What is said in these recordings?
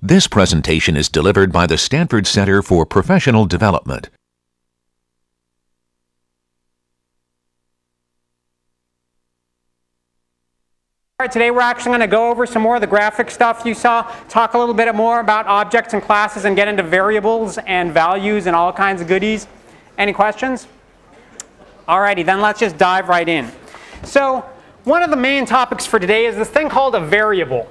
This presentation is delivered by the Stanford Center for Professional Development. All right, today we're actually going to go over some more of the graphic stuff you saw, talk a little bit more about objects and classes, and get into variables and values and all kinds of goodies. Any questions? Alrighty, then let's just dive right in. So one of the main topics for today is this thing called a variable.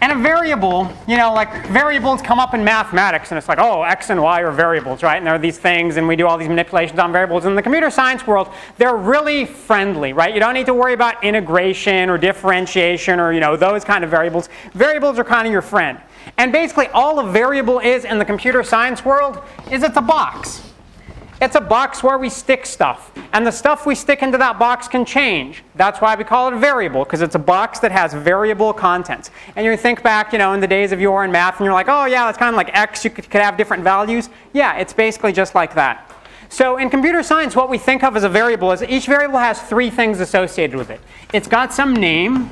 And a variable, you know, like variables come up in mathematics, and it's like, oh, x and y are variables, right? And there are these things, and we do all these manipulations on variables. In the computer science world, they're really friendly, right? You don't need to worry about integration or differentiation or, you know, those kind of variables. Variables are kind of your friend. And basically, all a variable is in the computer science world is it's a box. It's a box where we stick stuff. And the stuff we stick into that box can change. That's why we call it a variable, because it's a box that has variable contents. And you think back, you know, in the days of yore in math, and you're like, oh yeah, that's kind of like x, you could have different values. Yeah, it's basically just like that. So in computer science, what we think of as a variable is each variable has three things associated with it. It's got some name,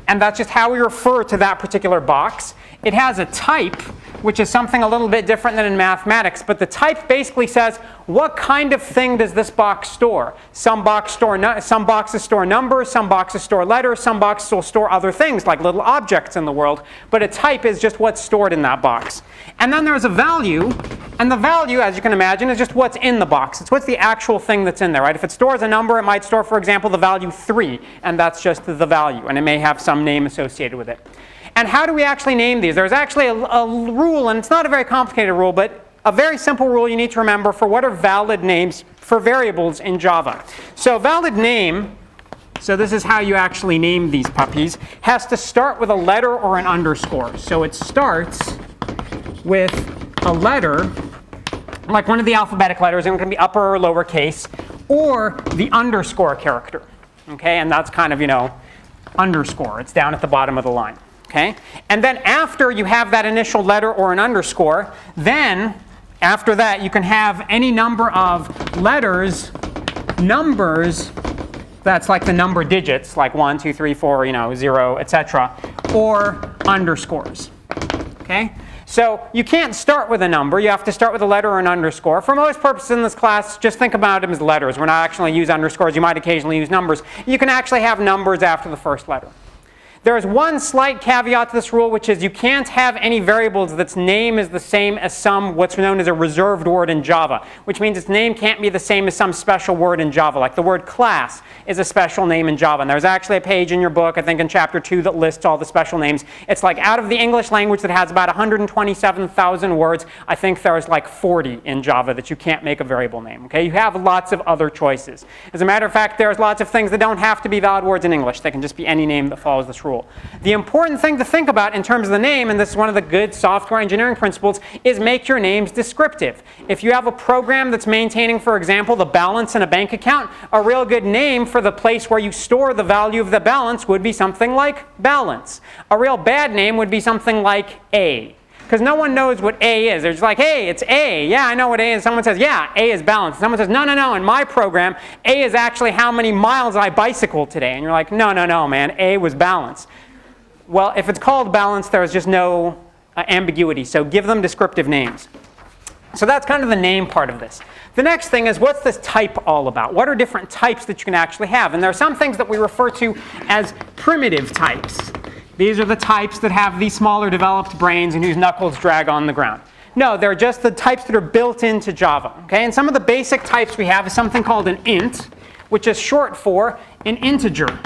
and that's just how we refer to that particular box. It has a type, which is something a little bit different than in mathematics, but the type basically says, what kind of thing does this box store? Some boxes store numbers, some boxes store letters, some boxes will store other things like little objects in the world, but a type is just what's stored in that box. And then there's a value, and the value, as you can imagine, is just what's in the box. It's what's the actual thing that's in there, right? If it stores a number, it might store, for example, the value 3, and that's just the value, and it may have some name associated with it. And how do we actually name these? There's actually a rule, and it's not a very complicated rule, but a very simple rule you need to remember for what are valid names for variables in Java. So valid name, so this is how you actually name these puppies, has to start with a letter or an underscore. So it starts with a letter, like one of the alphabetic letters, and it can be upper or lowercase, or the underscore character. Okay, and that's kind of, you know, underscore. It's down at the bottom of the line. Okay? And then after you have that initial letter or an underscore, then after that you can have any number of letters, numbers, that's like the number digits, like 1, 2, 3, 4, you know, 0, etc., or underscores. Okay? So you can't start with a number. You have to start with a letter or an underscore. For most purposes in this class, just think about them as letters. We're not actually use underscores. You might occasionally use numbers. You can actually have numbers after the first letter. There is one slight caveat to this rule, which is you can't have any variables that's name is the same as some what's known as a reserved word in Java, which means its name can't be the same as some special word in Java. Like the word class is a special name in Java. And there's actually a page in your book, I think in chapter 2, that lists all the special names. It's like out of the English language that has about 127,000 words, I think there's like 40 in Java that you can't make a variable name. Okay? You have lots of other choices. As a matter of fact, there's lots of things that don't have to be valid words in English. They can just be any name that follows this rule. The important thing to think about in terms of the name, and this is one of the good software engineering principles, is make your names descriptive. If you have a program that's maintaining, for example, the balance in a bank account, a real good name for the place where you store the value of the balance would be something like balance. A real bad name would be something like A. Because no one knows what A is. They're just like, hey, it's A. Yeah, I know what A is. Someone says, yeah, A is balance. Someone says, no, no, no. In my program, A is actually how many miles I bicycled today. And you're like, no, no, no, man. A was balance. Well, if it's called balance, there's just no ambiguity. So give them descriptive names. So that's kind of the name part of this. The next thing is, what's this type all about? What are different types that you can actually have? And there are some things that we refer to as primitive types. These are the types that have these smaller developed brains and whose knuckles drag on the ground. No, they're just the types that are built into Java. Okay? And some of the basic types we have is something called an int, which is short for an integer.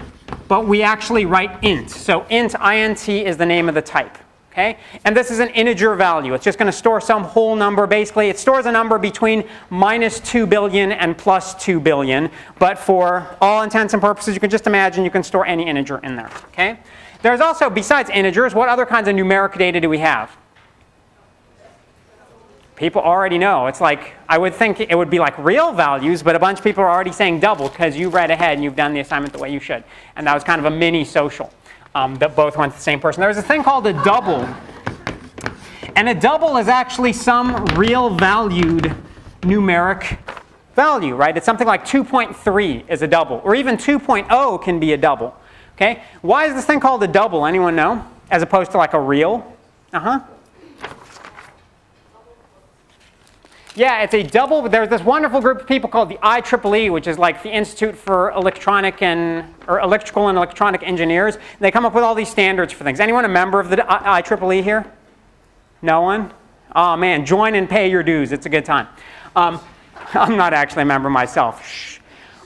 But we actually write int. So int, int, is the name of the type. Okay? And this is an integer value. It's just going to store some whole number. Basically, it stores a number between minus 2 billion and plus 2 billion. But for all intents and purposes, you can just imagine you can store any integer in there. Okay? There's also, besides integers, what other kinds of numeric data do we have? People already know. It's like, I would think it would be like real values, but a bunch of people are already saying double because you read ahead and you've done the assignment the way you should. And that was kind of a mini social that both went to the same person. There's a thing called a double. And a double is actually some real valued numeric value, right? It's something like 2.3 is a double, or even 2.0 can be a double. Okay? Why is this thing called a double? Anyone know? As opposed to like a real? Yeah, it's a double. There's this wonderful group of people called the IEEE, which is like the Institute for Electrical and Electronic Engineers. They come up with all these standards for things. Anyone a member of the IEEE here? No one? Oh man, join and pay your dues. It's a good time. I'm not actually a member myself. Shh.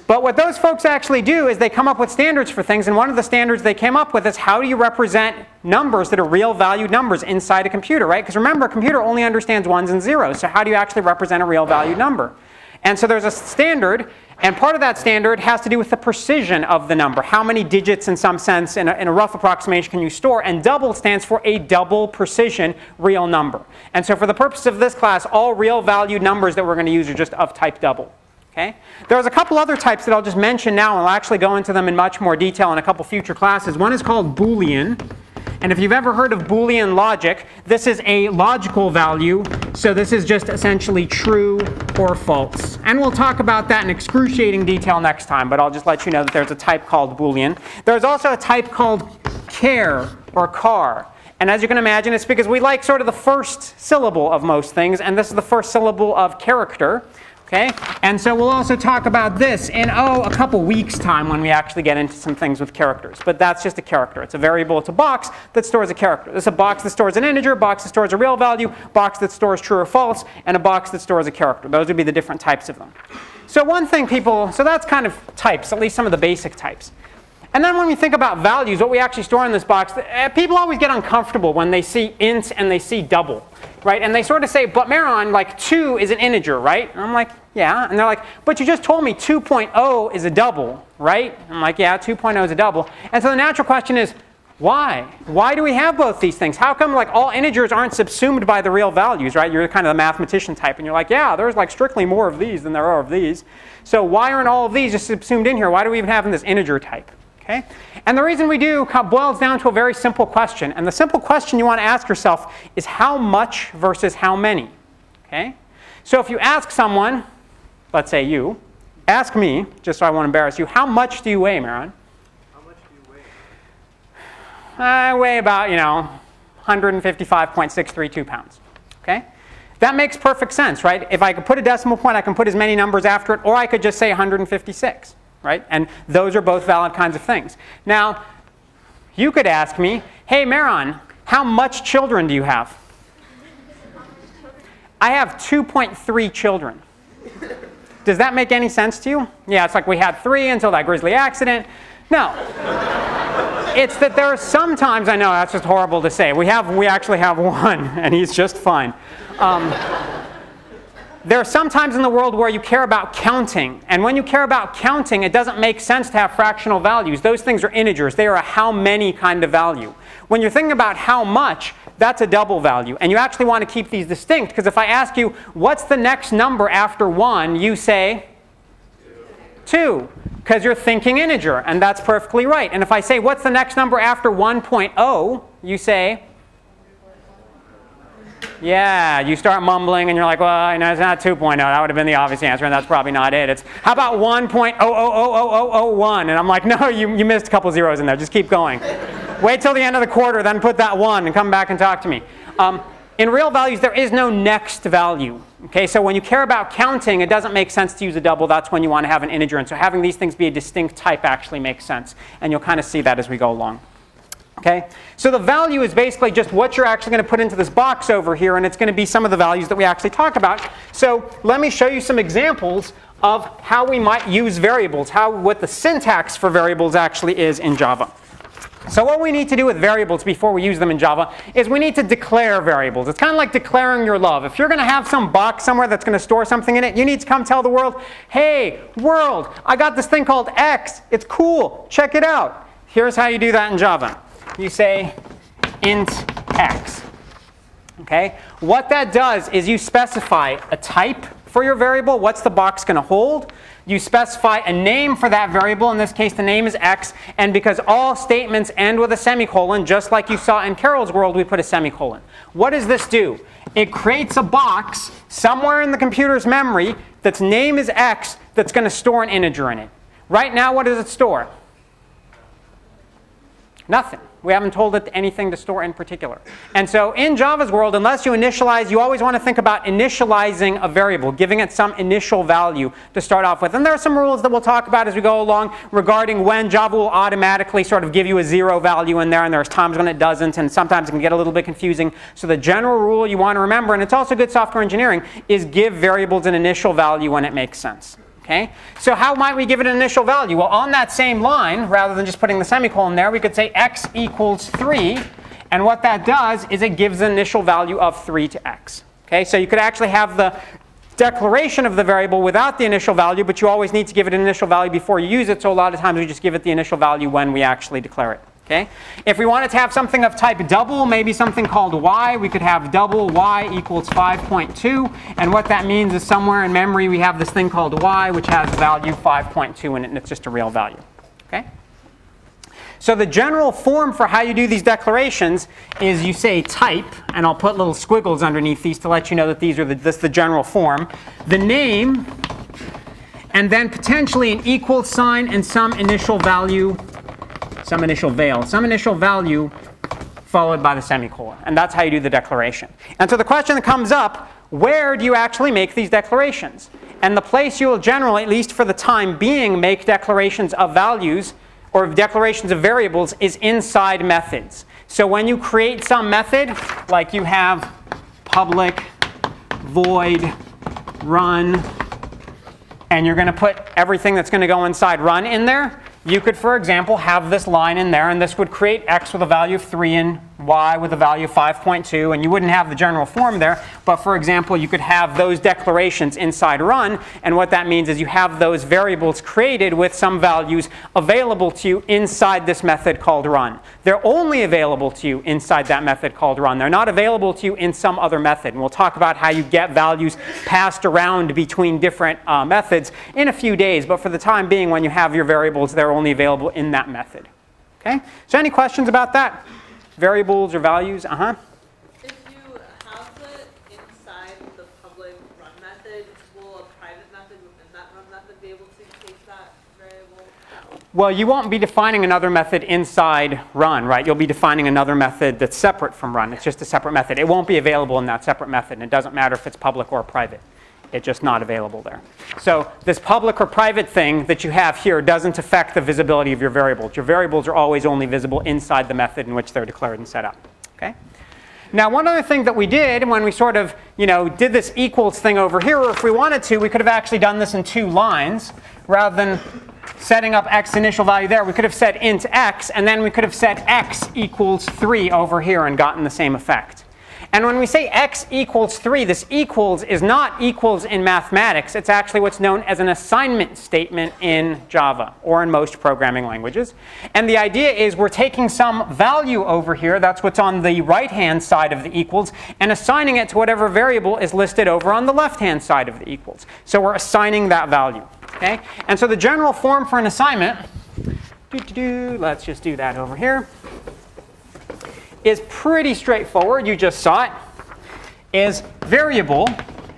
But what those folks actually do is they come up with standards for things, and one of the standards they came up with is how do you represent numbers that are real valued numbers inside a computer, right? Because remember, a computer only understands ones and zeros, so how do you actually represent a real valued number? And so there's a standard, and part of that standard has to do with the precision of the number. How many digits, in some sense, in a rough approximation can you store? And double stands for a double precision real number. And so for the purpose of this class, all real valued numbers that we're going to use are just of type double. Okay? There's a couple other types that I'll just mention now, and I'll actually go into them in much more detail in a couple future classes. One is called Boolean. And if you've ever heard of Boolean logic, this is a logical value. So this is just essentially true or false. And we'll talk about that in excruciating detail next time, but I'll just let you know that there's a type called Boolean. There's also a type called char or car. And as you can imagine, it's because we like sort of the first syllable of most things, and this is the first syllable of character. Okay? And so we'll also talk about this in, a couple weeks' time when we actually get into some things with characters. But that's just a character. It's a variable. It's a box that stores a character. This is a box that stores an integer, a box that stores a real value, a box that stores true or false, and a box that stores a character. Those would be the different types of them. So one thing so that's kind of types, at least some of the basic types. And then when we think about values, what we actually store in this box, people always get uncomfortable when they see int and they see double, right? And they sort of say, but Mehran, like 2 is an integer, right? And I'm like, yeah. And they're like, but you just told me 2.0 is a double, right? I'm like, yeah, 2.0 is a double. And so the natural question is, why? Why do we have both these things? How come like all integers aren't subsumed by the real values, right? You're kind of the mathematician type, and you're like, yeah, there's like strictly more of these than there are of these. So why aren't all of these just subsumed in here? Why do we even have this integer type? Okay? And the reason we do boils down to a very simple question. And the simple question you want to ask yourself is how much versus how many? Okay? So if you ask someone, let's say you, ask me, just so I won't embarrass you, how much do you weigh, Mehran? How much do you weigh? I weigh about, 155.632 pounds. Okay? That makes perfect sense, right? If I could put a decimal point, I can put as many numbers after it, or I could just say 156. Right? And those are both valid kinds of things. Now, you could ask me, hey, Mehran, how much children do you have? I have 2.3 children. Does that make any sense to you? Yeah, it's like we had 3 until that grisly accident. No. It's that there are sometimes, I know that's just horrible to say, we actually have 1, and he's just fine. There are some times in the world where you care about counting. And when you care about counting, it doesn't make sense to have fractional values. Those things are integers. They are a how many kind of value. When you're thinking about how much, that's a double value. And you actually want to keep these distinct. Because if I ask you, what's the next number after 1, you say 2. Because you're thinking integer. And that's perfectly right. And if I say, what's the next number after 1.0, you say, yeah, you start mumbling and you're like, well, it's not 2.0. That would have been the obvious answer, and that's probably not it. It's, how about 1.000001? And I'm like, no, you missed a couple zeros in there. Just keep going. Wait till the end of the quarter, then put that 1 and come back and talk to me. In real values, there is no next value. Okay, so when you care about counting, it doesn't make sense to use a double. That's when you want to have an integer. And so having these things be a distinct type actually makes sense. And you'll kind of see that as we go along. Okay, so the value is basically just what you're actually going to put into this box over here, and it's going to be some of the values that we actually talk about. So let me show you some examples of how we might use variables, what the syntax for variables actually is in Java. So what we need to do with variables before we use them in Java is we need to declare variables. It's kind of like declaring your love. If you're going to have some box somewhere that's going to store something in it, you need to come tell the world, hey, world, I got this thing called X. It's cool. Check it out. Here's how you do that in Java. You say int x. Okay? What that does is you specify a type for your variable. What's the box going to hold? You specify a name for that variable. In this case, the name is x. And because all statements end with a semicolon, just like you saw in Carol's world, we put a semicolon. What does this do? it creates a box somewhere in the computer's memory that's name is x that's going to store an integer in it. Right now, what does it store? Nothing. We haven't told it anything to store in particular. And so in Java's world, unless you initialize, you always want to think about initializing a variable, giving it some initial value to start off with. And there are some rules that we'll talk about as we go along regarding when Java will automatically sort of give you a 0 value in there, and there's times when it doesn't, and sometimes it can get a little bit confusing. So the general rule you want to remember, and it's also good software engineering, is give variables an initial value when it makes sense. Okay? So how might we give it an initial value? Well, on that same line, rather than just putting the semicolon there, we could say x equals 3. And what that does is it gives an initial value of 3 to x. Okay? So you could actually have the declaration of the variable without the initial value, but you always need to give it an initial value before you use it. So a lot of times we just give it the initial value when we actually declare it. Okay? If we wanted to have something of type double, maybe something called y, we could have double y equals 5.2. And what that means is somewhere in memory we have this thing called y, which has value 5.2 in it, and it's just a real value. Okay? So the general form for how you do these declarations is you say type, and I'll put little squiggles underneath these to let you know that these are this is the general form. The name, and then potentially an equal sign and some initial value. Some initial value followed by the semicolon. And that's how you do the declaration. And so the question that comes up, where do you actually make these declarations? And the place you will generally, at least for the time being, make declarations of values or declarations of variables is inside methods. So when you create some method, like you have public void run, and you're going to put everything that's going to go inside run in there, you could, for example, have this line in there, and this would create x with a value of 3 and y with a value of 5.2, and you wouldn't have the general form there. But for example, you could have those declarations inside run, and what that means is you have those variables created with some values available to you inside this method called run. They're only available to you inside that method called run. They're not available to you in some other method. And we'll talk about how you get values passed around between different methods in a few days. But for the time being, when you have your variables, they're only available in that method. Okay? So any questions about that? Variables or values? Uh-huh. If you have it inside the public run method, will a private method within that run method be able to take that variable? Well, you won't be defining another method inside run, right? You'll be defining another method that's separate from run. It's just a separate method. It won't be available in that separate method, and it doesn't matter if it's public or private. It's just not available there. So this public or private thing that you have here doesn't affect the visibility of your variables. Your variables are always only visible inside the method in which they're declared and set up. Okay? Now, one other thing that we did when we sort of did this equals thing over here, or if we wanted to, we could have actually done this in 2 lines. Rather than setting up x initial value there, we could have said int x, and then we could have said x equals 3 over here and gotten the same effect. And when we say x equals 3, this equals is not equals in mathematics. It's actually what's known as an assignment statement in Java or in most programming languages. And the idea is we're taking some value over here, that's what's on the right-hand side of the equals, and assigning it to whatever variable is listed over on the left-hand side of the equals. So we're assigning that value. Okay? And so the general form for an assignment, let's just do that over here, is pretty straightforward. You just saw it. Is variable,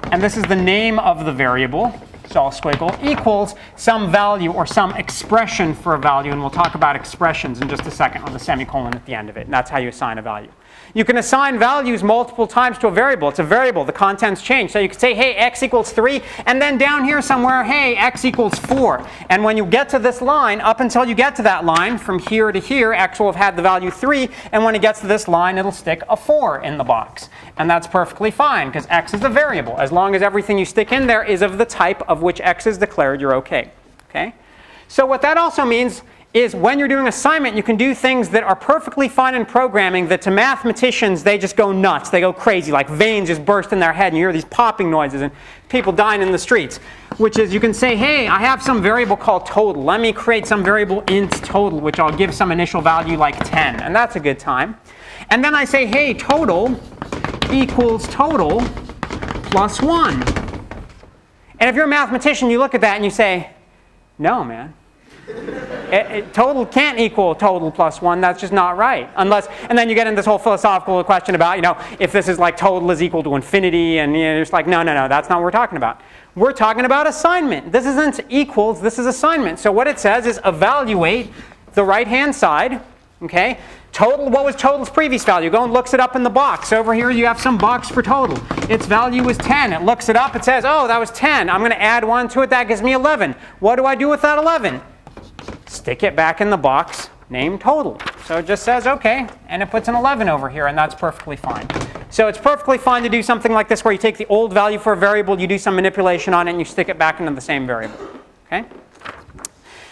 and this is the name of the variable, so I'll squiggle, equals some value or some expression for a value, and we'll talk about expressions in just a second with a semicolon at the end of it, and that's how you assign a value. You can assign values multiple times to a variable. It's a variable. The contents change. So you could say, hey, x equals 3, and then down here somewhere, hey, x equals 4. And when you get to this line, up until you get to that line, from here to here, x will have had the value 3, and when it gets to this line, it'll stick a 4 in the box. And that's perfectly fine, because x is a variable. As long as everything you stick in there is of the type of which x is declared, you're OK. Okay? So what that also means is when you're doing assignment, you can do things that are perfectly fine in programming that to mathematicians, they just go nuts. They go crazy, like veins just burst in their head, and you hear these popping noises and people dying in the streets. Which is you can say, hey, I have some variable called total. Let me create some variable int total, which I'll give some initial value like 10. And that's a good time. And then I say, hey, total equals total plus 1. And if you're a mathematician, you look at that and you say, no, man. Total can't equal total plus 1. That's just not right. Unless, and then you get into this whole philosophical question about, if this is like total is equal to infinity, and it's like, no, that's not what we're talking about. We're talking about assignment. This isn't equals, this is assignment. So what it says is evaluate the right-hand side, okay? Total, what was total's previous value? Go and looks it up in the box. Over here you have some box for total. Its value was 10. It looks it up. It says, oh, that was 10. I'm going to add 1 to it. That gives me 11. What do I do with that 11? Stick it back in the box named total. So it just says, OK, and it puts an 11 over here, and that's perfectly fine. So it's perfectly fine to do something like this where you take the old value for a variable, you do some manipulation on it, and you stick it back into the same variable. Okay?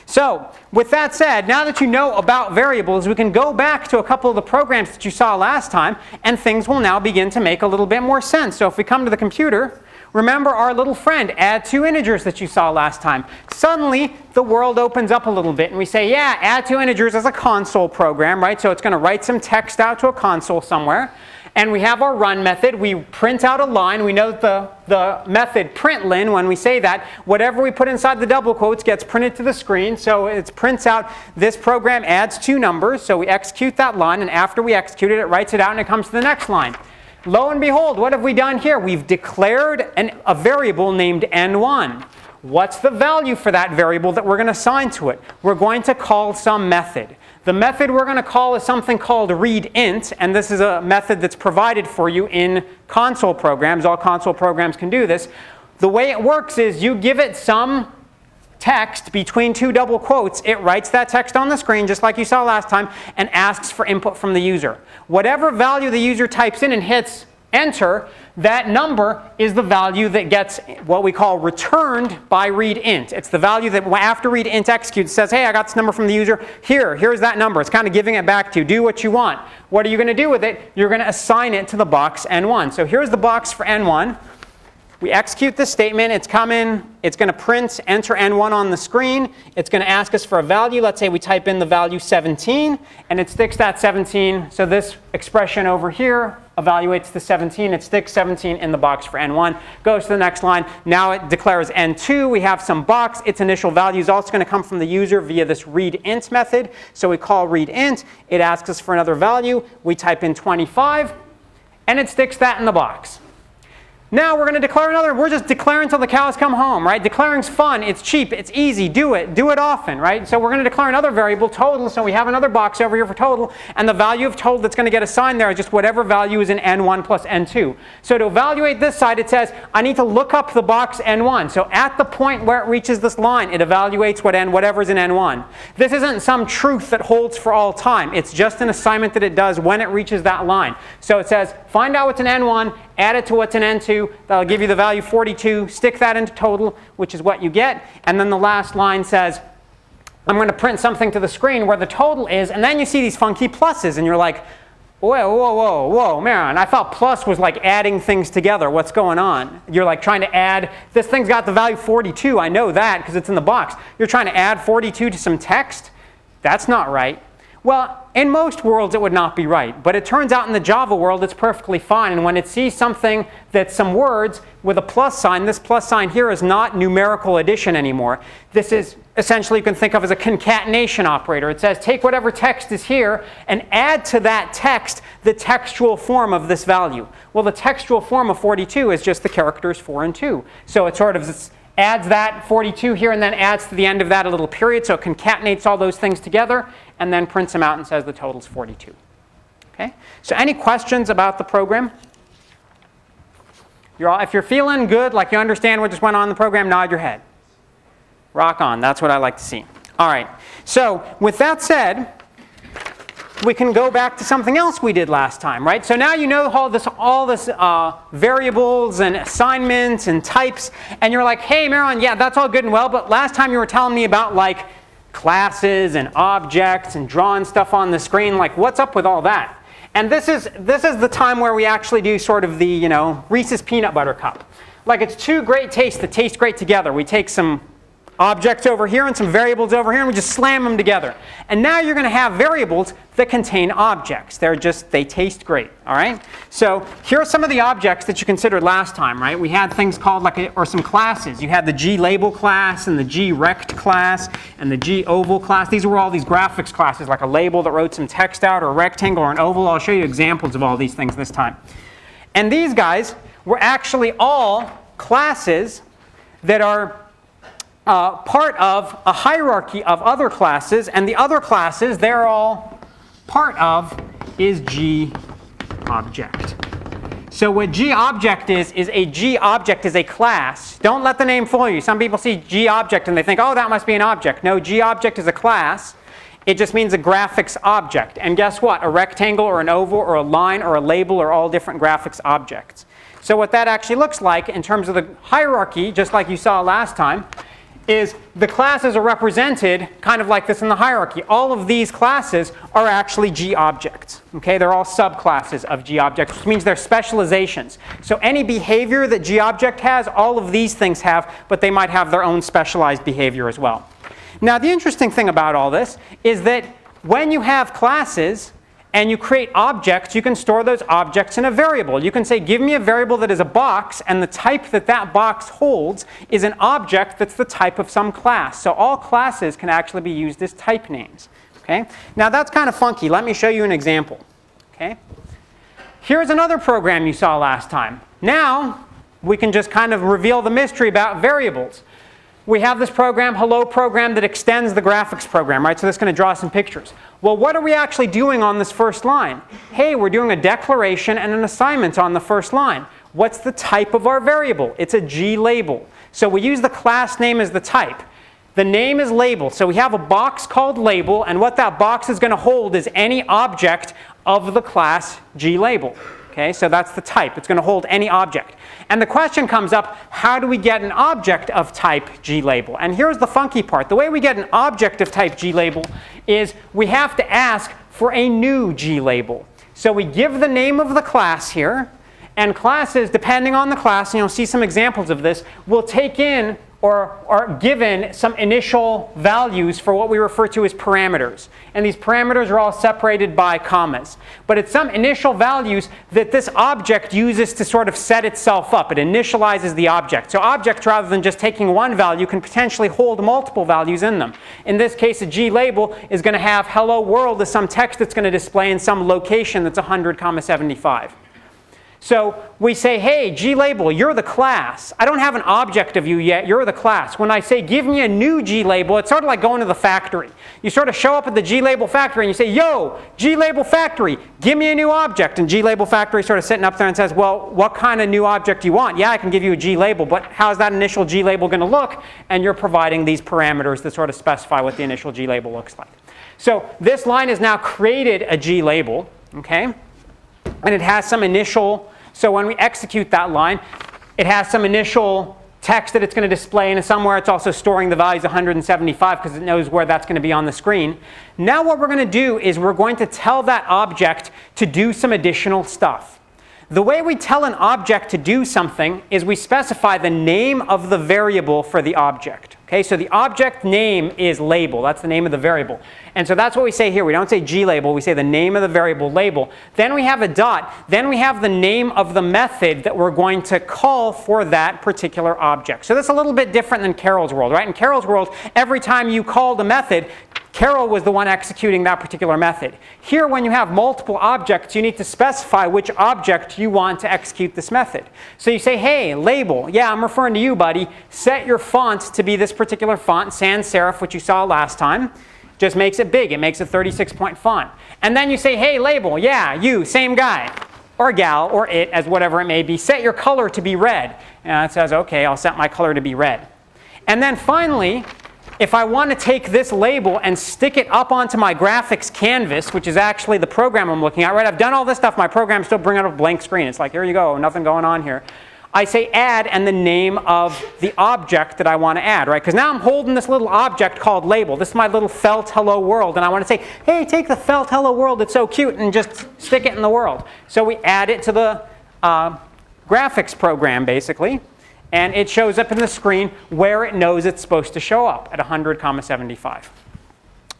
So with that said, now that you know about variables, we can go back to a couple of the programs that you saw last time, and things will now begin to make a little bit more sense. So if we come to the computer, remember our little friend, add 2 integers that you saw last time. Suddenly, the world opens up a little bit, and we say, yeah, add 2 integers as a console program, right? So it's going to write some text out to a console somewhere. And we have our run method. We print out a line. We know that the method println, when we say that, whatever we put inside the double quotes gets printed to the screen. So it prints out this program adds 2 numbers. So we execute that line, and after we execute it, it writes it out, and it comes to the next line. Lo and behold, what have we done here? We've declared a variable named n1. What's the value for that variable that we're going to assign to it? We're going to call some method. The method we're going to call is something called readInt, and this is a method that's provided for you in console programs. All console programs can do this. The way it works is you give it some text between 2 double quotes. It writes that text on the screen, just like you saw last time, and asks for input from the user. Whatever value the user types in and hits enter, that number is the value that gets what we call returned by readInt. It's the value that after readInt executes says, hey, I got this number from the user. Here's that number. It's kind of giving it back to you. Do what you want. What are you going to do with it? You're going to assign it to the box n1. So here's the box for n1. We execute this statement. It's coming. It's going to print enter n1 on the screen. It's going to ask us for a value. Let's say we type in the value 17, and it sticks that 17. So this expression over here evaluates the 17. It sticks 17 in the box for n1. Goes to the next line. Now it declares n2. We have some box. Its initial value is also going to come from the user via this readInt method. So we call readInt. It asks us for another value. We type in 25, and it sticks that in the box. Now we're going to declare another. We're just declaring until the cows come home, right? Declaring's fun. It's cheap. It's easy. Do it. Do it often, right? So we're going to declare another variable, total. So we have another box over here for total. And the value of total that's going to get assigned there is just whatever value is in n1 plus n2. So to evaluate this side, it says, I need to look up the box n1. So at the point where it reaches this line, it evaluates whatever's in n1. This isn't some truth that holds for all time. It's just an assignment that it does when it reaches that line. So it says, find out what's in n1, add it to what's in n2. That'll give you the value 42. Stick that into total, which is what you get. And then the last line says, I'm going to print something to the screen where the total is. And then you see these funky pluses. And you're like, whoa, Mehran, I thought plus was like adding things together. What's going on? You're like trying to add. This thing's got the value 42. I know that because it's in the box. You're trying to add 42 to some text? That's not right. Well, in most worlds, it would not be right. But it turns out in the Java world, it's perfectly fine. And when it sees something that's some words with a plus sign, this plus sign here is not numerical addition anymore. This is essentially you can think of as a concatenation operator. It says take whatever text is here and add to that text the textual form of this value. Well, the textual form of 42 is just the characters 4 and 2. So it sort of adds that 42 here and then adds to the end of that a little period. So it concatenates all those things together and then prints them out and says the total's 42. Okay? So any questions about the program? If you're feeling good, like you understand what just went on in the program, nod your head. Rock on. That's what I like to see. All right. So with that said, we can go back to something else we did last time, right? So now you know all this variables and assignments and types, and you're like, hey, Mehran, yeah, that's all good and well, but last time you were telling me about like classes and objects and drawing stuff on the screen. Like, what's up with all that? And this is the time where we actually do sort of the Reese's peanut butter cup. Like it's two great tastes that taste great together. We take some objects over here and some variables over here, and we just slam them together. And now you're going to have variables that contain objects. They taste great, all right? So here are some of the objects that you considered last time, right? We had things called or some classes. You had the GLabel class and the GRect class and the GOval class. These were all these graphics classes, like a label that wrote some text out, or a rectangle or an oval. I'll show you examples of all these things this time. And these guys were actually all classes that are part of a hierarchy of other classes, and the other classes they're all part of is GObject. So what GObject is a GObject is a class. Don't let the name fool you. Some people see GObject and they think, oh, that must be an object. No, GObject is a class. It just means a graphics object. And guess what? A rectangle or an oval or a line or a label are all different graphics objects. So what that actually looks like in terms of the hierarchy, just like you saw last time, is the classes are represented kind of like this in the hierarchy. All of these classes are actually GObjects. Okay? They're all subclasses of GObject, which means they're specializations. So any behavior that GObject has, all of these things have, but they might have their own specialized behavior as well. Now the interesting thing about all this is that when you have classes and you create objects, you can store those objects in a variable. You can say, give me a variable that is a box, and the type that that box holds is an object that's the type of some class. So all classes can actually be used as type names. Okay? Now that's kind of funky. Let me show you an example. Okay? Here's another program you saw last time. Now we can just kind of reveal the mystery about variables. We have this program, hello program, that extends the graphics program, right? So this is going to draw some pictures. Well, what are we actually doing on this first line? Hey, we're doing a declaration and an assignment on the first line. What's the type of our variable? It's a GLabel. So we use the class name as the type. The name is label. So we have a box called label, and what that box is going to hold is any object of the class GLabel. Okay, so that's the type. It's going to hold any object. And the question comes up, how do we get an object of type GLabel? And here's the funky part. The way we get an object of type GLabel is we have to ask for a new GLabel. So we give the name of the class here, and classes, depending on the class, and you'll see some examples of this, will take in or are given some initial values for what we refer to as parameters. And these parameters are all separated by commas. But it's some initial values that this object uses to sort of set itself up. It initializes the object. So objects, rather than just taking one value, can potentially hold multiple values in them. In this case, a GLabel is going to have hello world as some text that's going to display in some location that's 100,75. So we say, hey, GLabel, you're the class. I don't have an object of you yet. You're the class. When I say, give me a new GLabel, it's sort of like going to the factory. You sort of show up at the GLabel factory and you say, yo, GLabel factory, give me a new object. And GLabel factory sort of sitting up there and says, well, what kind of new object do you want? Yeah, I can give you a GLabel, but how's that initial GLabel going to look? And you're providing these parameters that sort of specify what the initial GLabel looks like. So this line has now created a GLabel, okay? And it has some initial, so when we execute that line, it has some initial text that it's going to display, and somewhere it's also storing the values 175 because it knows where that's going to be on the screen. Now what we're going to do is we're going to tell that object to do some additional stuff. The way we tell an object to do something is we specify the name of the variable for the object. Okay, so the object name is label. That's the name of the variable. And so that's what we say here. We don't say GLabel. We say the name of the variable label. Then we have a dot. Then we have the name of the method that we're going to call for that particular object. So that's a little bit different than Carol's world, right? In Carol's world, every time you called a method, Carol was the one executing that particular method. Here, when you have multiple objects, you need to specify which object you want to execute this method. So you say, hey, label. Yeah, I'm referring to you, buddy. Set your font to be this particular font, sans serif, which you saw last time. Just makes it big. It makes a 36-point font. And then you say, hey, label. Yeah, you, same guy. Or gal, or it, as whatever it may be. Set your color to be red. And it says, OK, I'll set my color to be red. And then finally, if I want to take this label and stick it up onto my graphics canvas, which is actually the program I'm looking at, right? I've done all this stuff. My program's still bringing up a blank screen. It's like, here you go, nothing going on here. I say add and the name of the object that I want to add, right? Because now I'm holding this little object called label. This is my little felt hello world. And I want to say, hey, take the felt hello world. It's so cute. And just stick it in the world. So we add it to the graphics program, basically. And it shows up in the screen where it knows it's supposed to show up at 100,75.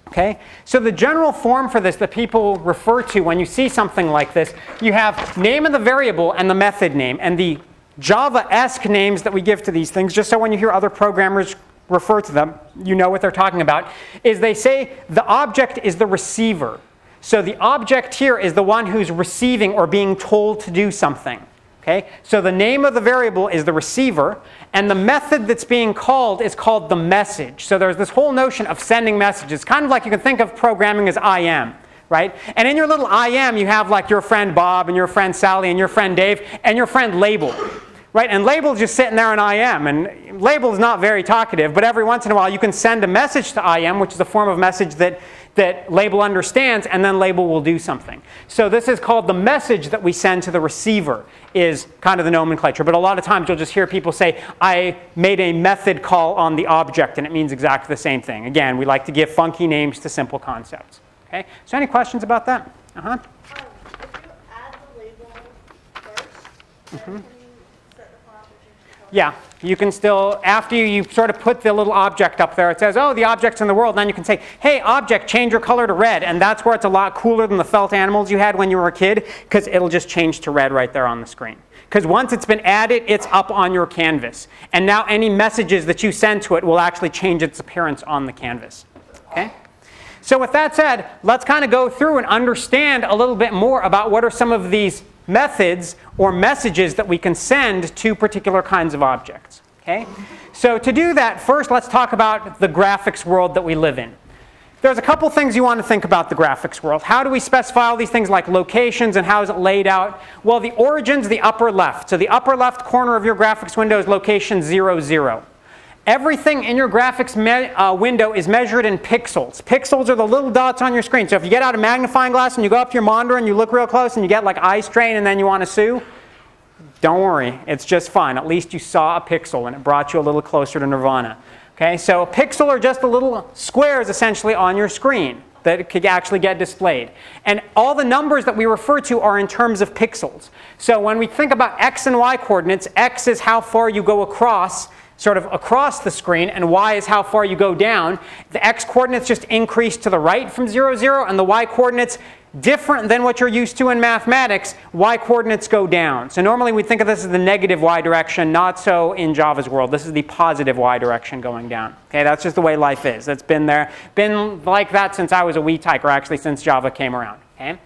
Okay? So the general form for this that people refer to when you see something like this, you have name of the variable and the method name. And the Java-esque names that we give to these things, just so when you hear other programmers refer to them, you know what they're talking about, is they say the object is the receiver. So the object here is the one who's receiving or being told to do something. Okay? So the name of the variable is the receiver, and the method that's being called is called the message. So there's this whole notion of sending messages. Kind of like you can think of programming as IM, right? And in your little IM, you have like your friend Bob and your friend Sally and your friend Dave and your friend Label, right? And Label's just sitting there in IM, and Label's not very talkative, but every once in a while you can send a message to IM, which is a form of message that Label understands, and then Label will do something. So this is called the message that we send to the receiver, is kind of the nomenclature. But a lot of times you'll just hear people say, I made a method call on the object, and it means exactly the same thing. Again, we like to give funky names to simple concepts. Okay? So any questions about that? Uh-huh. If you add the label first, then can you set the file to change the color? Yeah, you can still, after you sort of put the little object up there, it says, oh, the object's in the world. And then you can say, hey, object, change your color to red. And that's where it's a lot cooler than the felt animals you had when you were a kid, because it'll just change to red right there on the screen. Because once it's been added, it's up on your canvas. And now any messages that you send to it will actually change its appearance on the canvas. Okay? So with that said, let's kind of go through and understand a little bit more about what are some of these methods or messages that we can send to particular kinds of objects. Okay? So to do that, first let's talk about the graphics world that we live in. There's a couple things you want to think about the graphics world. How do we specify all these things like locations and how is it laid out? Well, the origin's the upper left. So the upper left corner of your graphics window is location 0, 0. Everything in your graphics window is measured in pixels. Pixels are the little dots on your screen. So if you get out a magnifying glass and you go up to your monitor and you look real close and you get like eye strain and then you want to sue, don't worry, it's just fine. At least you saw a pixel and it brought you a little closer to nirvana. Okay, so a pixel are just the little squares essentially on your screen that could actually get displayed. And all the numbers that we refer to are in terms of pixels. So when we think about x and y coordinates, x is how far you go across, sort of across the screen, and y is how far you go down. The x coordinates just increase to the right from 0, 0, and the y coordinates, different than what you're used to in mathematics, y coordinates go down. So normally we think of this as the negative y direction, not so in Java's world. This is the positive y direction going down. Okay, that's just the way life is. It's been like that since I was a wee tyke, or actually since Java came around. Okay?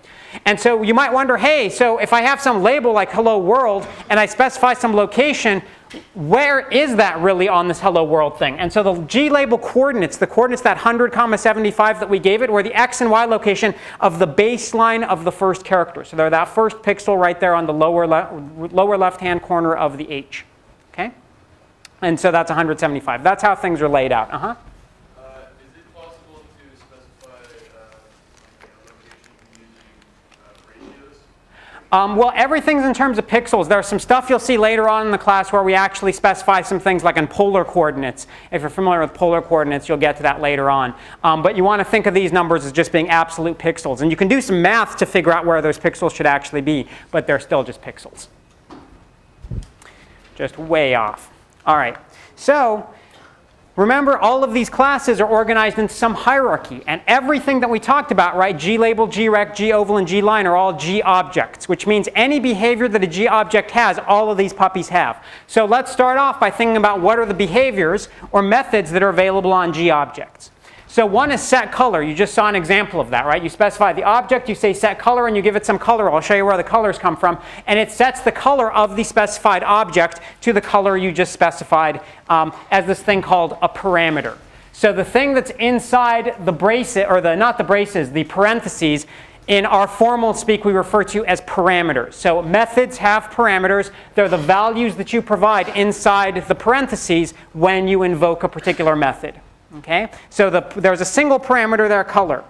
And so you might wonder, hey, so if I have some label like hello world and I specify some location, where is that really on this hello world thing? And so the glabel coordinates, the coordinates that 100,75 that we gave it, were the x and y location of the baseline of the first character. So they're that first pixel right there on the lower left-hand corner of the h. Okay? And so that's 175. That's how things are laid out. Uh-huh. Is it possible to specify location using ratios? Well, everything's in terms of pixels. There's some stuff you'll see later on in the class where we actually specify some things like in polar coordinates. If you're familiar with polar coordinates, you'll get to that later on. But you want to think of these numbers as just being absolute pixels. And you can do some math to figure out where those pixels should actually be, but they're still just pixels. Just way off. All right. So remember, all of these classes are organized in some hierarchy. And everything that we talked about, right, glabel, grect, goval, and gline are all GObjects, which means any behavior that a GObject has, all of these puppies have. So let's start off by thinking about what are the behaviors or methods that are available on GObjects. So one is set color. You just saw an example of that, right? You specify the object, you say set color, and you give it some color. I'll show you where the colors come from. And it sets the color of the specified object to the color you just specified as this thing called a parameter. So the thing that's inside the braces, or not the braces, the parentheses, in our formal speak we refer to as parameters. So methods have parameters. They're the values that you provide inside the parentheses when you invoke a particular method. Okay? So there's a single parameter there, color.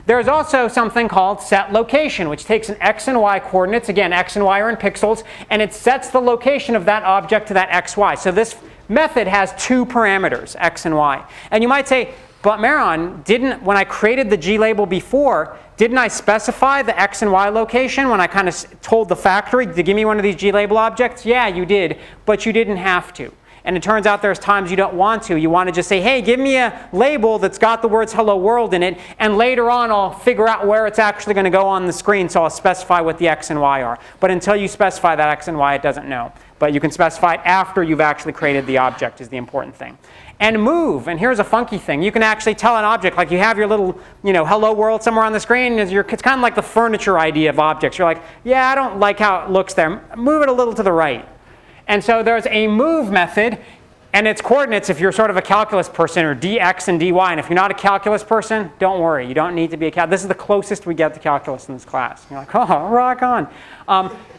There's also something called set location, which takes an x and y coordinates. Again, x and y are in pixels, and it sets the location of that object to that x, y. So this method has two parameters, x and y. And you might say, but Mehran, when I created the glabel before, didn't I specify the x and y location when I kind of told the factory to give me one of these glabel objects? Yeah, you did, but you didn't have to. And it turns out there's times you don't want to. You want to just say, hey, give me a label that's got the words hello world in it, and later on I'll figure out where it's actually going to go on the screen, so I'll specify what the x and y are. But until you specify that x and y, it doesn't know. But you can specify it after you've actually created the object is the important thing. And move, and here's a funky thing. You can actually tell an object, like you have your little, hello world somewhere on the screen. It's kind of like the furniture idea of objects. You're like, yeah, I don't like how it looks there. Move it a little to the right. And so there's a move method, and its coordinates, if you're sort of a calculus person, are dx and dy. And if you're not a calculus person, don't worry. You don't need to be a calculus. This is the closest we get to calculus in this class. You're like, oh, rock on.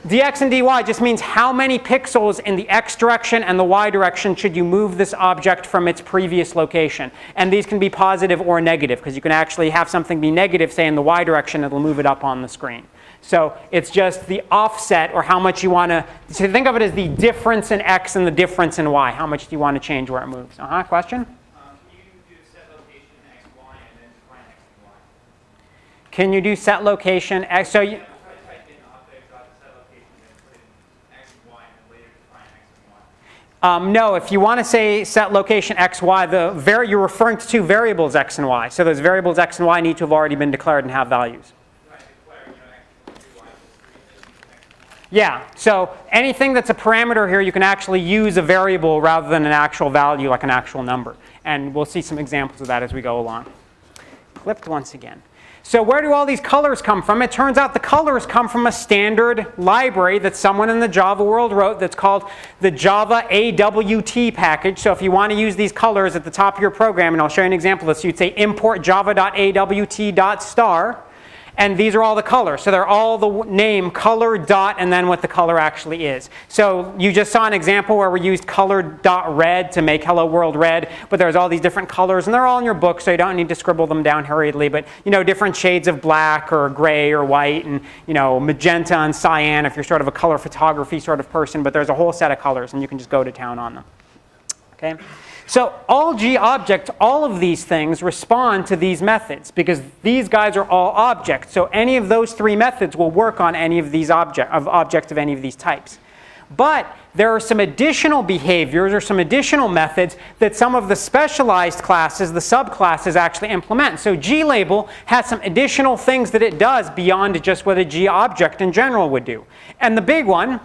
Dx and dy just means how many pixels in the x direction and the y direction should you move this object from its previous location. And these can be positive or negative, because you can actually have something be negative, say in the y direction, it'll move it up on the screen. So it's just the offset, or how much you want to, so think of it as the difference in x and the difference in y. How much do you want to change where it moves? Question? Can you do set location x, y, and then define x and y? Can you do set location x? So no, if you want to say set location x, y, you're referring to two variables x and y. So those variables x and y need to have already been declared and have values. Yeah, so anything that's a parameter here, you can actually use a variable rather than an actual value, like an actual number. And we'll see some examples of that as we go along. Clipped once again. So where do all these colors come from? It turns out the colors come from a standard library that someone in the Java world wrote that's called the Java AWT package. So if you want to use these colors at the top of your program, and I'll show you an example of this, you'd say import java.awt.star. And these are all the colors. So they're all the name, color, dot, and then what the color actually is. So you just saw an example where we used color.red to make hello world red. But there's all these different colors. And they're all in your book, so you don't need to scribble them down hurriedly. But different shades of black or gray or white, and magenta and cyan if you're sort of a color photography sort of person. But there's a whole set of colors, and you can just go to town on them. Okay? So all GObject, all of these things respond to these methods, because these guys are all objects. So any of those three methods will work on any of these objects of any of these types. But there are some additional behaviors or some additional methods that some of the specialized classes, the subclasses, actually implement. So glabel has some additional things that it does beyond just what a GObject in general would do. And the big one,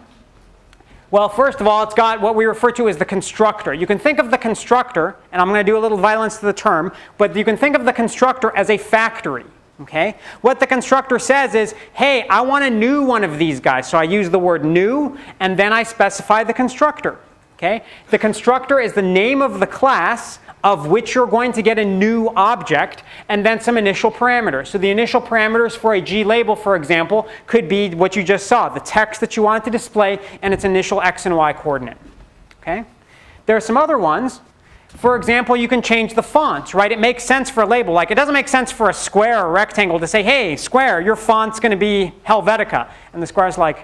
well, first of all, it's got what we refer to as the constructor. You can think of the constructor, and I'm going to do a little violence to the term, but you can think of the constructor as a factory. Okay? What the constructor says is, hey, I want a new one of these guys. So I use the word new, and then I specify the constructor. Okay? The constructor is the name of the class of which you're going to get a new object, and then some initial parameters. So the initial parameters for a glabel, for example, could be what you just saw, the text that you want to display and its initial x and y coordinate. Okay? There are some other ones. For example, you can change the font, right? It makes sense for a label. Like, it doesn't make sense for a square or rectangle to say, hey, square, your font's going to be Helvetica. And the square's like,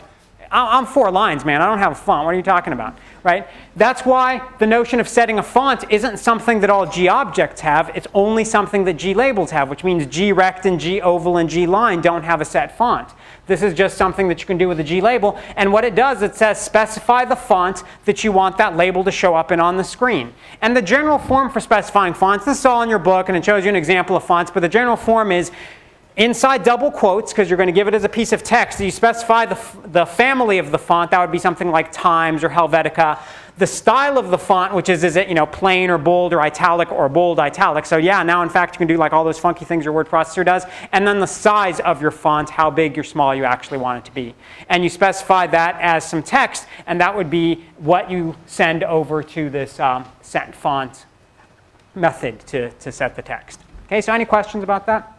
I'm 4 lines, man. I don't have a font. What are you talking about? Right? That's why the notion of setting a font isn't something that all GObjects have. It's only something that glabels have, which means grect and goval and gline don't have a set font. This is just something that you can do with a glabel. And what it does, it says specify the font that you want that label to show up in on the screen. And the general form for specifying fonts, this is all in your book, and it shows you an example of fonts, but the general form is inside double quotes, because you're going to give it as a piece of text, you specify the family of the font. That would be something like Times or Helvetica. The style of the font, which is it plain or bold or italic or bold italic. So yeah, now in fact you can do like all those funky things your word processor does. And then the size of your font, how big or small you actually want it to be. And you specify that as some text, and that would be what you send over to this set font method to set the text. Okay, so any questions about that?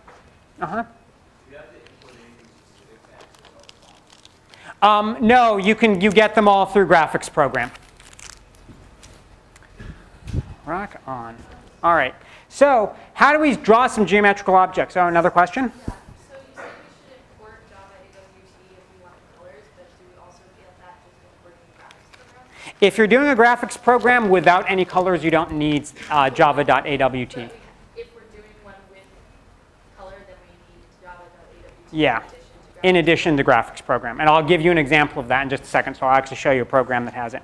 Uh-huh. Do you have to import anything specific to access all the fonts? No, you get them all through graphics program. Rock on. All right. So how do we draw some geometrical objects? Oh, another question? Yeah. So you said we should import Java AWT if we want the colors, but do we also get that just importing the graphics program? If you're doing a graphics program without any colors, you don't need java.awt. If we're doing one with color, then we need Java.awt Yeah, in addition to graphics program. And I'll give you an example of that in just a second, so I'll actually show you a program that has it.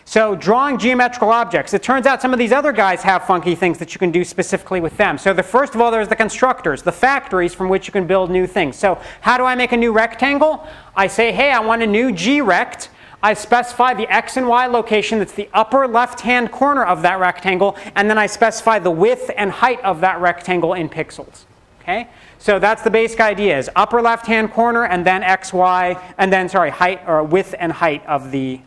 So drawing geometrical objects. It turns out some of these other guys have funky things that you can do specifically with them. So first of all, there's the constructors, the factories from which you can build new things. So how do I make a new rectangle? I say, hey, I want a new G-rect. I specify the x and y location that's the upper left-hand corner of that rectangle, and then I specify the width and height of that rectangle in pixels. Okay? So that's the basic idea, is upper left-hand corner and then x, y, and then, height or width and height of the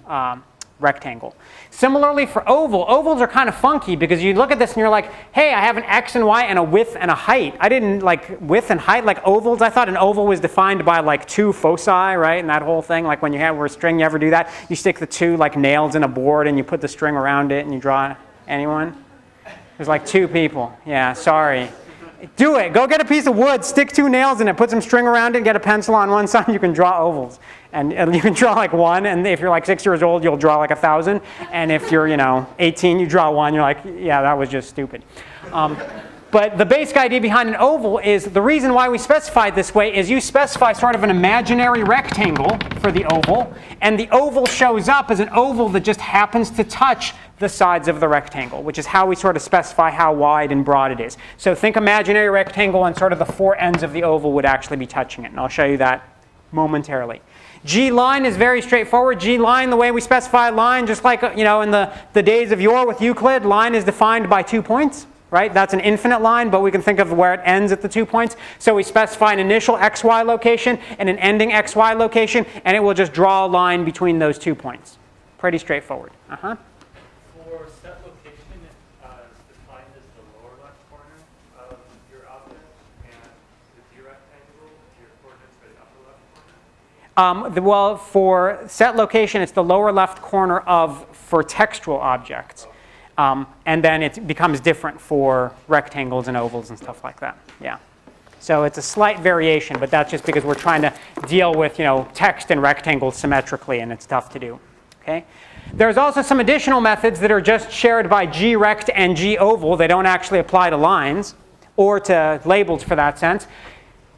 rectangle. Similarly for oval, ovals are kind of funky because you look at this and you're like, hey, I have an x and y and a width and a height. I didn't like width and height like ovals. I thought an oval was defined by like two foci, right? And that whole thing, like when you have a string, you ever do that? You stick the two like nails in a board and you put the string around it and you draw. Anyone? There's like two people. Yeah, sorry. Do it. Go get a piece of wood, stick two nails in it, put some string around it, get a pencil on one side, you can draw ovals. And you can draw like one, and if you're like 6 years old, you'll draw like 1,000. And if you're, 18, you draw one, you're like, yeah, that was just stupid. But the basic idea behind an oval is the reason why we specify it this way is you specify sort of an imaginary rectangle for the oval, and the oval shows up as an oval that just happens to touch the sides of the rectangle, which is how we sort of specify how wide and broad it is. So think imaginary rectangle, and sort of the four ends of the oval would actually be touching it, and I'll show you that momentarily. G-line is very straightforward. G-line, the way we specify line, just like in the days of yore with Euclid, line is defined by 2 points. Right? That's an infinite line, but we can think of where it ends at the 2 points. So we specify an initial xy location and an ending xy location, and it will just draw a line between those 2 points. Pretty straightforward. For set location, it's defined as the lower left corner of your object, and the G rectangle, your coordinates are the upper left corner? Well, for set location, it's the lower left corner for textual objects. And then it becomes different for rectangles and ovals and stuff like that. Yeah. So it's a slight variation, but that's just because we're trying to deal with text and rectangles symmetrically, and it's tough to do. Okay. There's also some additional methods that are just shared by G-rect and G-oval. They don't actually apply to lines or to labels for that sense.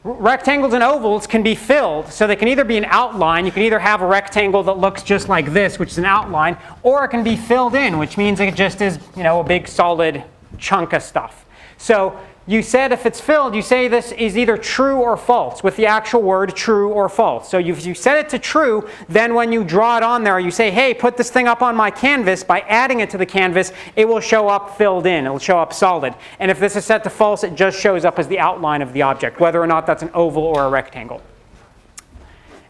Rectangles and ovals can be filled, so they can either be an outline. You can either have a rectangle that looks just like this, which is an outline, or it can be filled in, which means it just is a big solid chunk of stuff. So you said if it's filled, you say this is either true or false with the actual word true or false. So if you set it to true, then when you draw it on there, you say, hey, put this thing up on my canvas. By adding it to the canvas, it will show up filled in. It will show up solid. And if this is set to false, it just shows up as the outline of the object, whether or not that's an oval or a rectangle.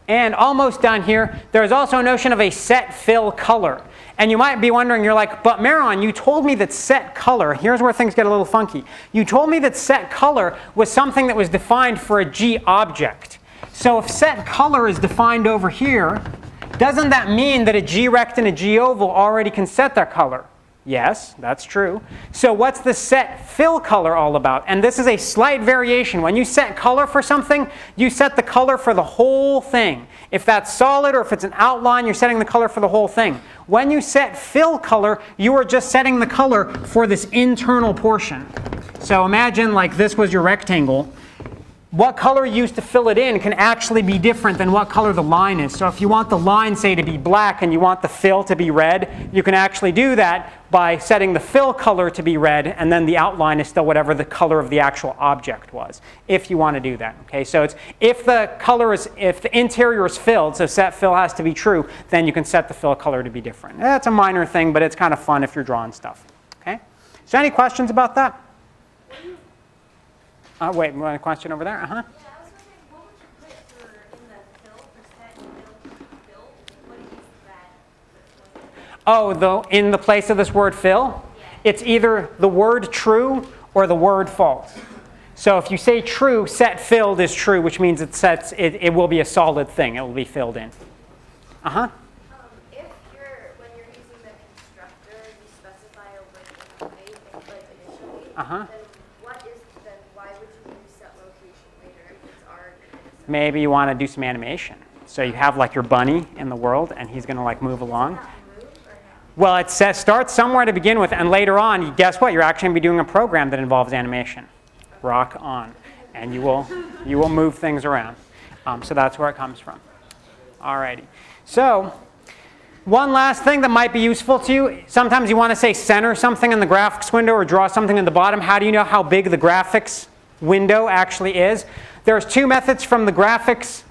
And almost done here, there's also a notion of a set fill color. And you might be wondering, you're like, but Mehran, you told me that set color, here's where things get a little funky. You told me that set color was something that was defined for a G object. So if set color is defined over here, doesn't that mean that a G-rect and a G-oval already can set their color? Yes, that's true. So what's the set fill color all about? And this is a slight variation. When you set color for something, you set the color for the whole thing. If that's solid or if it's an outline, you're setting the color for the whole thing. When you set fill color, you are just setting the color for this internal portion. So imagine like this was your rectangle. What color you used to fill it in can actually be different than what color the line is. So if you want the line, say, to be black and you want the fill to be red, you can actually do that by setting the fill color to be red, and then the outline is still whatever the color of the actual object was, if you want to do that. Okay, so it's if the interior is filled, so set fill has to be true, then you can set the fill color to be different. That's a minor thing, but it's kind of fun if you're drawing stuff. Okay, so any questions about that? Wait, one question over there. Yeah, I was wondering, what would you put in the fill for set fill? What is that? Oh, in the place of this word fill? Yeah. It's either the word true or the word false. So if you say true, set filled is true, which means it will be a solid thing. It will be filled in. If when you're using the constructor, you specify a width and height, like initially, then why would you use set location later if it's already in a set? Maybe you want to do some animation. So you have like your bunny in the world, and he's going to like move along. Does that move or no? Well, it says start somewhere to begin with, and later on, guess what? You're actually going to be doing a program that involves animation. Rock on, and you will move things around. So that's where it comes from. Alrighty. So One last thing that might be useful to you, sometimes you want to say center something in the graphics window or draw something in the bottom. How do you know how big the graphics window actually is? There's two methods from the graphics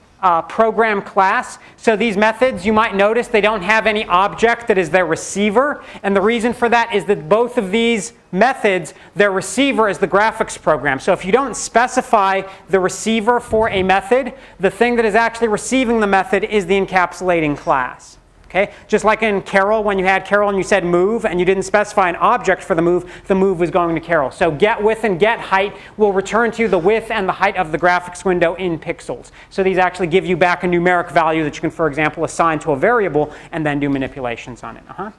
program class. So these methods, you might notice they don't have any object that is their receiver. And the reason for that is that both of these methods, their receiver is the graphics program. So if you don't specify the receiver for a method, the thing that is actually receiving the method is the encapsulating class. Okay? Just like in Carol, when you had Carol and you said move and you didn't specify an object for the move was going to Carol. So get width and get height will return to you the width and the height of the graphics window in pixels. So these actually give you back a numeric value that you can, for example, assign to a variable and then do manipulations on it. If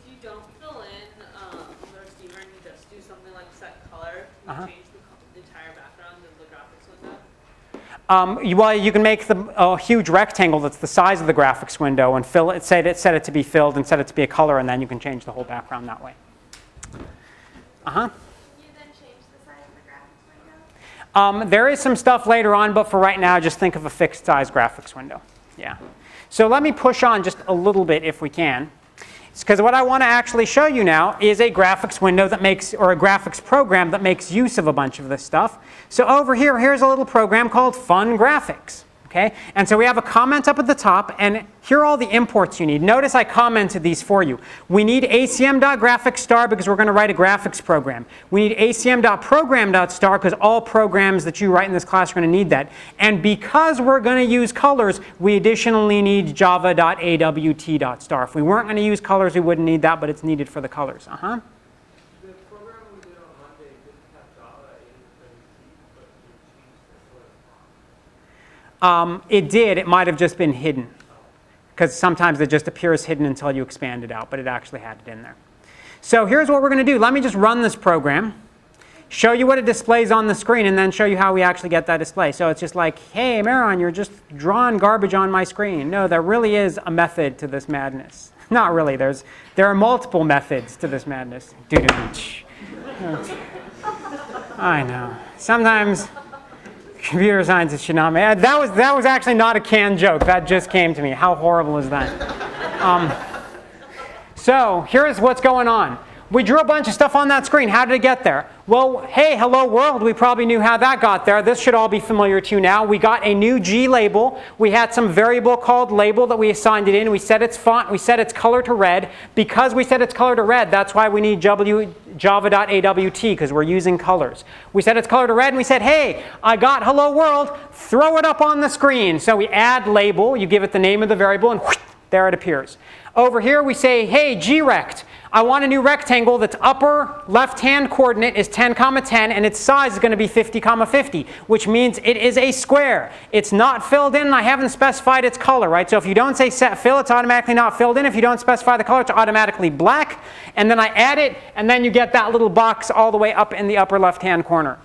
you don't fill in the receiver and you just do something like set color, you change the entire background of the graphics window? Well, you can make a huge rectangle that's the size of the graphics window and fill it, set it to be filled and set it to be a color, and then you can change the whole background that way. Can you then change the size of the graphics window? There is some stuff later on, but for right now, just think of a fixed size graphics window. Yeah. So let me push on just a little bit if we can. Because what I want to actually show you now is a graphics window that makes, or a graphics program that makes use of a bunch of this stuff. So over here, here's a little program called Fun Graphics. Okay? And so we have a comment up at the top, and here are all the imports you need. Notice I commented these for you. We need acm.graphics* because we're going to write a graphics program. We need acm.program.* because all programs that you write in this class are going to need that. And because we're going to use colors, we additionally need java.awt.*. If we weren't going to use colors, we wouldn't need that, but it's needed for the colors. The program we did on Monday didn't have Java AWT, but you changed the font. It did. It might have just been hidden. Because sometimes it just appears hidden until you expand it out, but it actually had it in there. So here's what we're going to do. Let me just run this program, show you what it displays on the screen, and then show you how we actually get that display. So it's just like, hey, Mehran, you're just drawing garbage on my screen. No, there really is a method to this madness. Not really. There are multiple methods to this madness. I know. Sometimes computer scientists should not make that was actually not a canned joke. That just came to me. How horrible is that? So here's what's going on. We drew a bunch of stuff on that screen. How did it get there? Well, hey, hello world. We probably knew how that got there. This should all be familiar to you now. We got a new G label. We had some variable called label that we assigned it in. We set its font. We set its color to red. Because we set its color to red, that's why we need java.awt, because we're using colors. We set its color to red, and we said, hey, I got hello world. Throw it up on the screen. So we add label. You give it the name of the variable, and whoosh, there it appears. Over here, we say, hey, grect. I want a new rectangle that's upper left-hand coordinate is 10, 10, and its size is going to be 50, 50, which means it is a square. It's not filled in, and I haven't specified its color, right? So if you don't say set fill, it's automatically not filled in. If you don't specify the color, it's automatically black. And then I add it, and then you get that little box all the way up in the upper left-hand corner.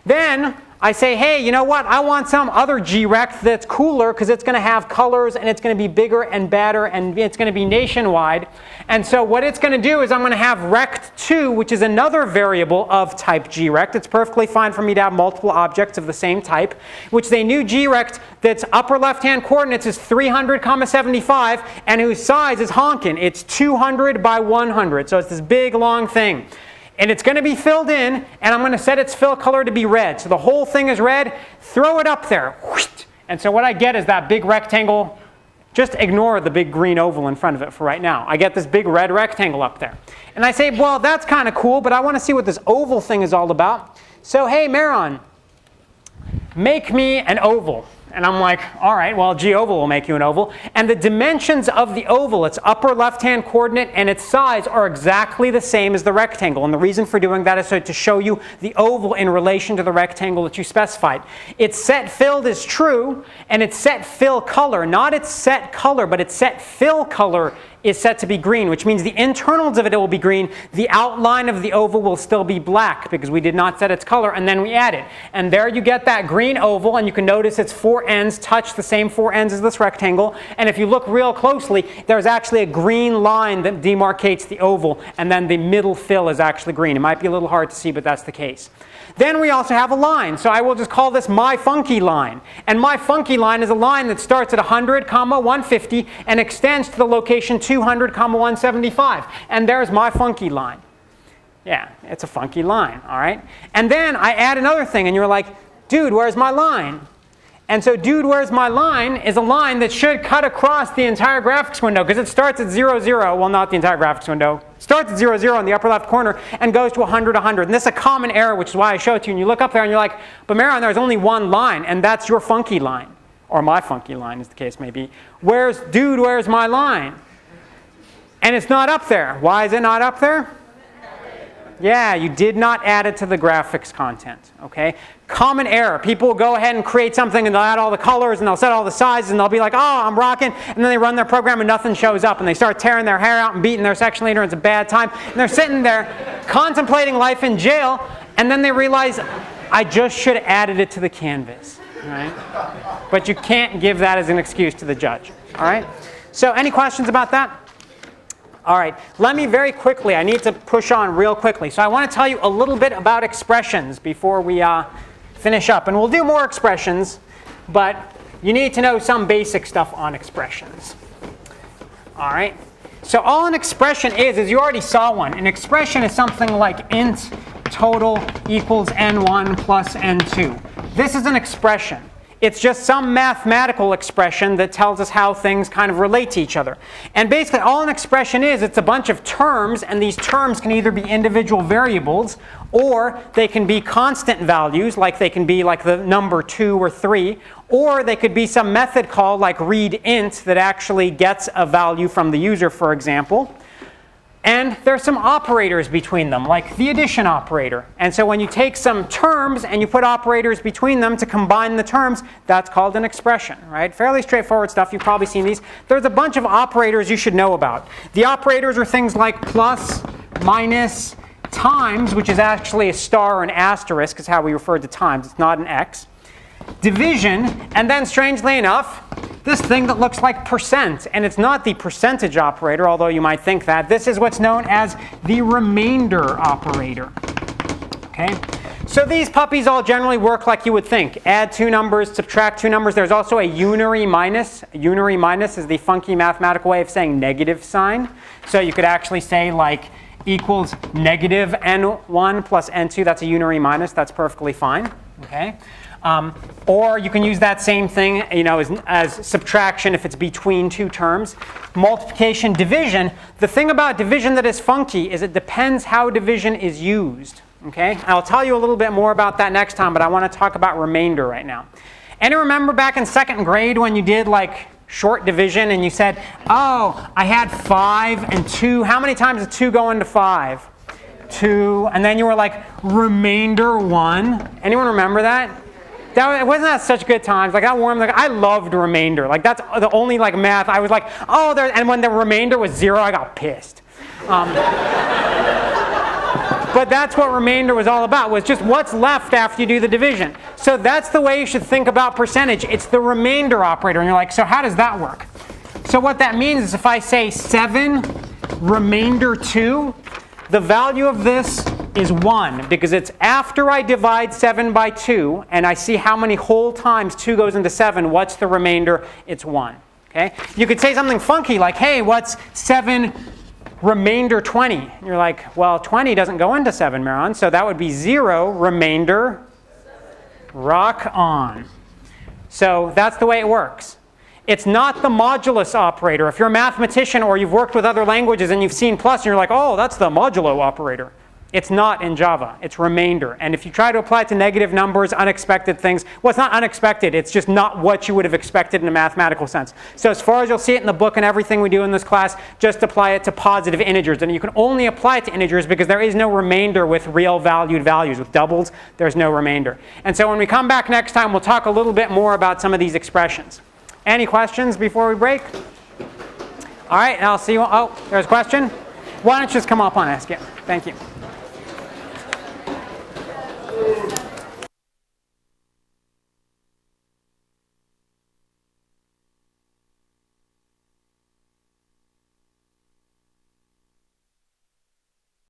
Then I say, hey, you know what? I want some other grect that's cooler because it's going to have colors and it's going to be bigger and badder and it's going to be nationwide. And so what it's going to do is I'm going to have rect2, which is another variable of type grect. It's perfectly fine for me to have multiple objects of the same type, which is a new grect that's upper left-hand coordinates is 300, 75, and whose size is honkin'. It's 200 by 100. So it's this big, long thing. And it's going to be filled in, and I'm going to set its fill color to be red. So the whole thing is red. Throw it up there. And so what I get is that big rectangle. Just ignore the big green oval in front of it for right now. I get this big red rectangle up there. And I say, well, that's kind of cool, but I want to see what this oval thing is all about. So hey, Mehran, make me an oval. And I'm like, all right, well, GOval will make you an oval. And the dimensions of the oval, its upper left-hand coordinate and its size are exactly the same as the rectangle. And the reason for doing that is so to show you the oval in relation to the rectangle that you specified. Its set filled is true, and its set fill color, not its set color, but its set fill color is set to be green, which means the internals of it will be green. The outline of the oval will still be black because we did not set its color, and then we add it. And there you get that green oval, and you can notice its four ends touch the same four ends as this rectangle. And if you look real closely, there's actually a green line that demarcates the oval, and then the middle fill is actually green. It might be a little hard to see, but that's the case. Then we also have a line. So I will just call this my funky line. And my funky line is a line that starts at 100, 150 and extends to the location 200. 200, 175. And there's my funky line. Yeah, it's a funky line, all right? And then I add another thing, and you're like, dude, where's my line? And so dude, where's my line is a line that should cut across the entire graphics window because it starts at 0, 0. Well, not the entire graphics window. It starts at 0, 0 in the upper left corner and goes to 100, 100. And this is a common error, which is why I show it to you. And you look up there and you're like, but Mehran, there's only one line, and that's your funky line. Or my funky line, as the case may be. Dude, where's my line? And it's not up there. Why is it not up there? Yeah, you did not add it to the graphics content, okay? Common error. People will go ahead and create something and they'll add all the colors and they'll set all the sizes and they'll be like, oh, I'm rocking. And then they run their program and nothing shows up and they start tearing their hair out and beating their section leader and it's a bad time. And they're sitting there contemplating life in jail and then they realize, I just should have added it to the canvas, right? But you can't give that as an excuse to the judge, all right? So any questions about that? All right, let me very quickly, I need to push on real quickly. So I want to tell you a little bit about expressions before we finish up. And we'll do more expressions, but you need to know some basic stuff on expressions. All right, so all an expression is you already saw one. An expression is something like int total equals n1 plus n2. This is an expression. It's just some mathematical expression that tells us how things kind of relate to each other. And basically all an expression is, it's a bunch of terms, and these terms can either be individual variables, or they can be constant values, like they can be like the number 2 or 3, or they could be some method called like readInt that actually gets a value from the user, for example. And there's some operators between them, like the addition operator. And so when you take some terms and you put operators between them to combine the terms, that's called an expression, right? Fairly straightforward stuff. You've probably seen these. There's a bunch of operators you should know about. The operators are things like plus, minus, times, which is actually a star or an asterisk is how we refer to times. It's not an X. Division, and then strangely enough, this thing that looks like percent. And it's not the percentage operator, although you might think that. This is what's known as the remainder operator. Okay? So these puppies all generally work like you would think. Add 2 numbers, subtract 2 numbers. There's also a unary minus. A unary minus is the funky mathematical way of saying negative sign. So you could actually say like equals negative n1 plus n2. That's a unary minus. That's perfectly fine. Okay? Or you can use that same thing, as subtraction if it's between 2 terms. Multiplication, division. The thing about division that is funky is it depends how division is used. Okay? I'll tell you a little bit more about that next time, but I want to talk about remainder right now. And remember back in 2nd grade when you did like short division and you said, oh, I had 5 and 2. How many times did 2 go into 5? 2. And then you were like, remainder 1. Anyone remember that? Wasn't that such good times? Like I loved remainder. Like that's the only like math I was like, oh, there. And when the remainder was 0, I got pissed. But that's what remainder was all about, was just what's left after you do the division. So that's the way you should think about percentage. It's the remainder operator. And you're like, so how does that work? So what that means is if I say 7 remainder 2, the value of this is 1 because it's after I divide 7 by 2 and I see how many whole times 2 goes into 7, what's the remainder? It's 1. Okay? You could say something funky like, hey, what's 7 remainder 20? And you're like, well, 20 doesn't go into 7, Mehran, so that would be 0 remainder, rock on. So that's the way it works. It's not the modulus operator. If you're a mathematician or you've worked with other languages and you've seen plus and you're like, oh, that's the modulo operator. It's not in Java. It's remainder. And if you try to apply it to negative numbers, unexpected things, well, it's not unexpected. It's just not what you would have expected in a mathematical sense. So as far as you'll see it in the book and everything we do in this class, just apply it to positive integers. And you can only apply it to integers because there is no remainder with real valued values. With doubles, there's no remainder. And so when we come back next time, we'll talk a little bit more about some of these expressions. Any questions before we break? All right, I'll see you. Oh, there's a question. Why don't you just come up and ask it? Thank you.